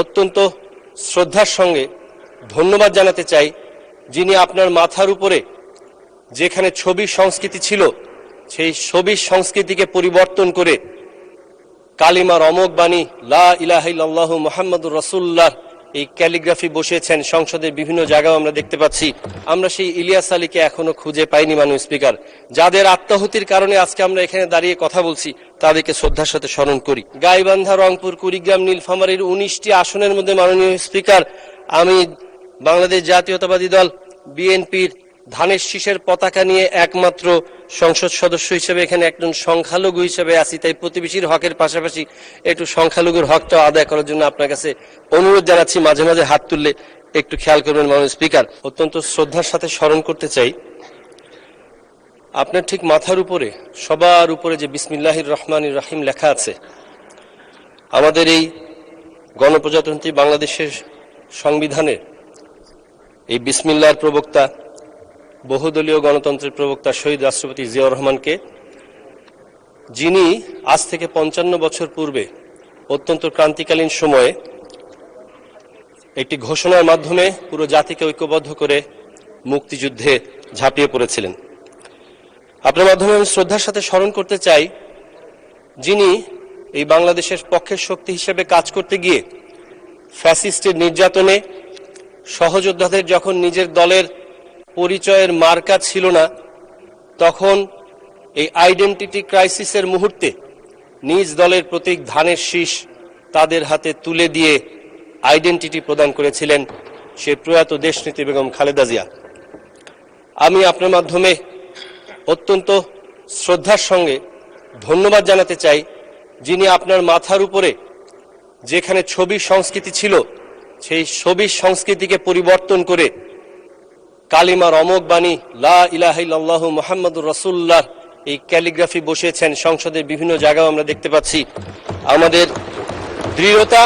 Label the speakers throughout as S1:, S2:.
S1: অত্যন্ত শ্রদ্ধার সঙ্গে ধন্যবাদ জানাতে চাই, যিনি আপনার মাথার উপরে যেখানে ছবি সংস্কৃতি ছিল সেই ছবি সংস্কৃতিকে পরিবর্তন করে কালিমার অমোঘ বাণী লা ইলাহা ইল্লাল্লাহু মুহাম্মাদুর রাসূলুল্লাহ এই ক্যালিগ্রাফি বসিয়েছেন। সংসদের বিভিন্ন জায়গায় আমরা দেখতে পাচ্ছি। আমরা সেই ইলিয়াস আলীকে এখনো খুঁজে পাইনি। মাননীয় স্পিকার, যাদের আত্মাহুতির কারণে আজকে আমরা এখানে দাঁড়িয়ে কথা বলছি তাদেরকে শ্রদ্ধার সাথে স্মরণ করি। গাইবান্ধা, রংপুর, কুড়িগ্রাম, নীলফামারীর 19টি আসনের মধ্যে মাননীয় স্পিকার, আমি বাংলাদেশ জাতীয়তাবাদী দল বিএনপির ধানের শীষের পতাকা নিয়ে একমাত্র সংসদ সদস্য হিসেবে এখানে একজন সংখ্যালঘু হিসেবে আছি। তাই প্রতিবেশীর হকের পাশাপাশি একটু সংখ্যালঘুর হকটা আদায় করার জন্য আপনার কাছে অনুরোধ জানাচ্ছি, মাঝে মাঝে হাত তুললে একটু খেয়াল করবেন। মাননীয় স্পিকার, অত্যন্ত শ্রদ্ধার সাথে স্মরণ করতে চাই, আপনার ঠিক মাথার উপরে সবার উপরে যে বিসমিল্লাহির রহমানির রহিম লেখা আছে, আমাদের এই গণপ্রজাতন্ত্রী বাংলাদেশের সংবিধানের এই বিসমিল্লাহর প্রবক্তা, বহুদলীয় গণতন্ত্রের প্রবক্তা শহীদ রাষ্ট্রপতি জিয়াউর রহমানকে, যিনি আজ থেকে 55 বছর পূর্বে অত্যন্ত ক্রান্তিকালীন সময়ে একটি ঘোষণার মাধ্যমে পুরো জাতিকে ঐক্যবদ্ধ করে মুক্তিযুদ্ধে ঝাঁপিয়ে পড়েছিলেন। আপনার মাধ্যমে আমি শ্রদ্ধার সাথে স্মরণ করতে চাই, যিনি এই বাংলাদেশের পক্ষের শক্তি হিসেবে কাজ করতে গিয়ে ফ্যাসিস্টের নির্যাতনে সহযোদ্ধাদের যখন নিজের দলের পরিচয়ের মার্কা ছিল না, তখন এই আইডেন্টিটি ক্রাইসিসের মুহূর্তে নিজ দলের প্রতীক ধানের শীষ তাদের হাতে তুলে দিয়ে আইডেন্টিটি প্রদান করেছিলেন সে প্রয়াত দেশনেত্রী বেগম খালেদা জিয়া। আমি আপনার মাধ্যমে অত্যন্ত শ্রদ্ধার সঙ্গে ধন্যবাদ জানাতে চাই, যিনি আপনার মাথার উপরে যেখানে ছবি সংস্কৃতি ছিল সেই ছবি সংস্কৃতিকে পরিবর্তন করে কালিমার অমোঘ বাণী লা ইলাহা ইল্লাল্লাহু মুহাম্মাদুর রাসূলুল্লাহ এই ক্যালিগ্রাফি বসিয়েছেন। সংসদের বিভিন্ন জায়গায় আমরা দেখতে পাচ্ছি। আমাদের দৃঢ়তা,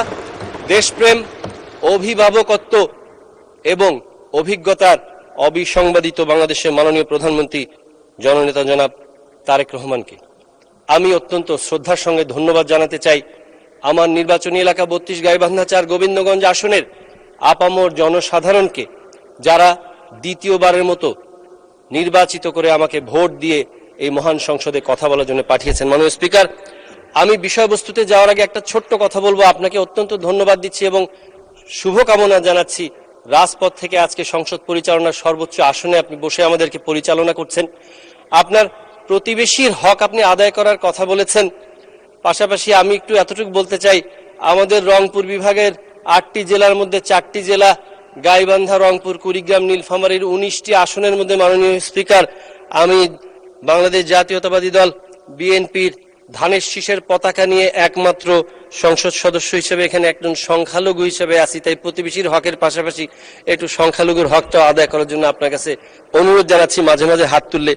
S1: দেশপ্রেম, অভিভাবকত্ব এবং অভিজ্ঞতার অবিসংবাদিত বাংলাদেশের মাননীয় প্রধানমন্ত্রী জননেতা জনাব তারেক রহমানকে আমি অত্যন্ত শ্রদ্ধার সঙ্গে ধন্যবাদ জানাতে চাই। আমার নির্বাচনী এলাকা 32 গাইবান্ধা 4 গোবিন্দগঞ্জ আসনের আপামর জনসাধারণকে, যারা দ্বিতীয়বারের মতো নির্বাচিত করে আমাকে ভোট দিয়ে এই মহান সংসদে কথা বলার জন্য পাঠিয়েছেন। মাননীয় স্পিকার, আমি বিষয়বস্তুতে যাওয়ার আগে একটা ছোট্ট কথা বলবো। আপনাকে অত্যন্ত ধন্যবাদ দিচ্ছি এবং শুভকামনা জানাচ্ছি। রাজপথ থেকে আজকে সংসদ পরিচালনার সর্বোচ্চ আসনে আপনি বসে আমাদেরকে পরিচালনা করছেন। আপনার প্রতিবেশীর হক আপনি আদায় করার কথা বলেছেন। পাশাপাশি আমি একটু এতটুকু বলতে চাই, আমাদের রংপুর বিভাগের 8টি জেলার মধ্যে 4টি জেলা গাইবান্ধা, রংপুর, কুড়িগ্রাম, নীলফামারীর 19টি আসনের মধ্যে মাননীয় স্পিকার, আমি বাংলাদেশ জাতীয়তাবাদী দল বিএনপির ধানের শীষের পতাকা নিয়ে একমাত্র সংসদ সদস্য হিসেবে এখানে একজন সংখ্যালঘু হিসেবে আছি। তাই প্রতিবেশীর হকের পাশাপাশি একটু সংখ্যালঘুর হকটা আদায় করার জন্য আপনার কাছে অনুরোধ জানাচ্ছি, মাঝে মাঝে হাত তুললে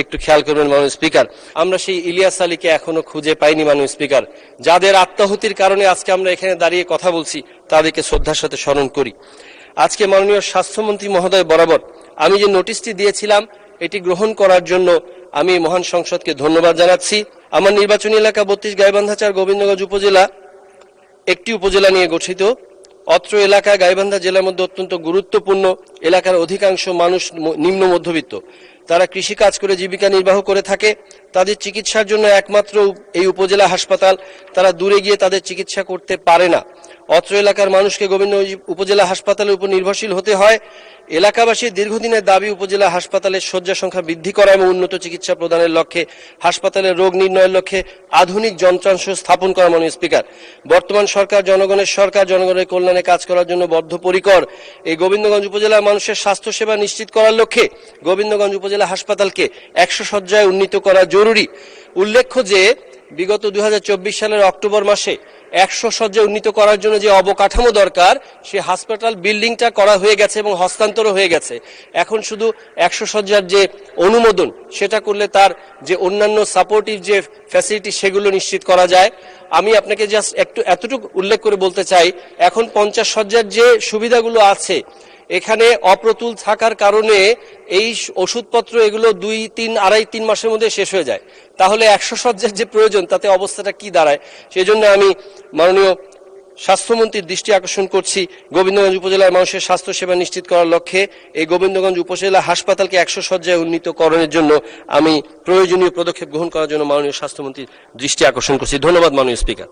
S1: একটু খেয়াল করবেন। মাননীয় স্পিকার, আমরা সেই ইলিয়াস আলীকে এখনো খুঁজে পাইনি। মাননীয় স্পিকার, যাদের আত্মাহুতির কারণে আজকে আমরা এখানে দাঁড়িয়ে কথা বলছি তাদেরকে শ্রদ্ধার সাথে স্মরণ করি। আজকে মাননীয় স্বাস্থ্যমন্ত্রী মহোদয় বরাবর আমি যে নোটিশটি দিয়েছিলাম এটি গ্রহণ করার জন্য আমি মহান সংসদকে ধন্যবাদ জানাচ্ছি। আমার নির্বাচনী এলাকা 32 গাইবান্ধা 4 গোবিন্দগঞ্জ উপজেলা একটি উপজেলা নিয়ে গঠিত। অত্র এলাকা গাইবান্ধা জেলার মধ্যে অত্যন্ত গুরুত্বপূর্ণ। এলাকার অধিকাংশ মানুষ নিম্ন মধ্যবিত্ত, তারা কৃষিকাজ করে জীবিকা নির্বাহ করে থাকে। তাদের চিকিৎসার জন্য একমাত্র এই উপজেলা হাসপাতাল, তারা দূরে গিয়ে তাদের চিকিৎসা করতে পারে না। অত্র এলাকার মানুষকে গোবিন্দগঞ্জ উপজেলা হাসপাতালের উপর নির্ভরশীল হতে হয়। এলাকাবাসীর দীর্ঘদিনের দাবি উপজেলা হাসপাতালের শয্যা সংখ্যা বৃদ্ধি করা এবং উন্নত চিকিৎসা প্রদানের লক্ষ্যে হাসপাতালের রোগ নির্ণয়ের লক্ষ্যে আধুনিক যন্ত্রাংশ স্থাপন করা। মাননীয় স্পিকার, বর্তমান সরকার জনগণের সরকার, জনগণের কল্যাণে কাজ করার জন্য বদ্ধপরিকর। এই গোবিন্দগঞ্জ উপজেলার মানুষের স্বাস্থ্যসেবা নিশ্চিত করার লক্ষ্যে গোবিন্দগঞ্জ উপজেলা হাসপাতালকে 100 শয্যায় উন্নীত করা জরুরি। উল্লেখ্য যে বিগত 2024 সালের অক্টোবর মাসে 100 শয্যা উন্নীত করার জন্য যে অবকাঠামো দরকার সে হাসপাতাল বিল্ডিংটা করা হয়ে গেছে এবং হস্তান্তর হয়ে গেছে। এখন শুধু 100 শয্যার যে অনুমোদন সেটা করলে তার যে অন্যান্য সাপোর্টিভ যে ফ্যাসিলিটি সেগুলো নিশ্চিত করা যায়। আমি আপনাকে জাস্ট এতটুকু উল্লেখ করে বলতে চাই, এখন 50 শয্যার যে সুবিধাগুলো আছে এখানে অপ্রতুল থাকার কারণে এই ওষুধপত্র এগুলো 2-3 মাসের মধ্যে শেষ হয়ে যায়। তাহলে 100 শয্যার যে প্রয়োজন তাতে অবস্থাটা কি দাঁড়ায়? সেই জন্য আমি মাননীয় স্বাস্থ্যমন্ত্রীর দৃষ্টি আকর্ষণ করছি গোবিন্দগঞ্জ উপজেলার মানুষের স্বাস্থ্য সেবা নিশ্চিত করার লক্ষ্যে এই গোবিন্দগঞ্জ উপজেলা হাসপাতালকে 100 শয্যায় উন্নীতকরণের জন্য আমি প্রয়োজনীয় পদক্ষেপ গ্রহণ করার জন্য মাননীয় স্বাস্থ্যমন্ত্রীর দৃষ্টি আকর্ষণ করছি। ধন্যবাদ মাননীয় স্পিকার।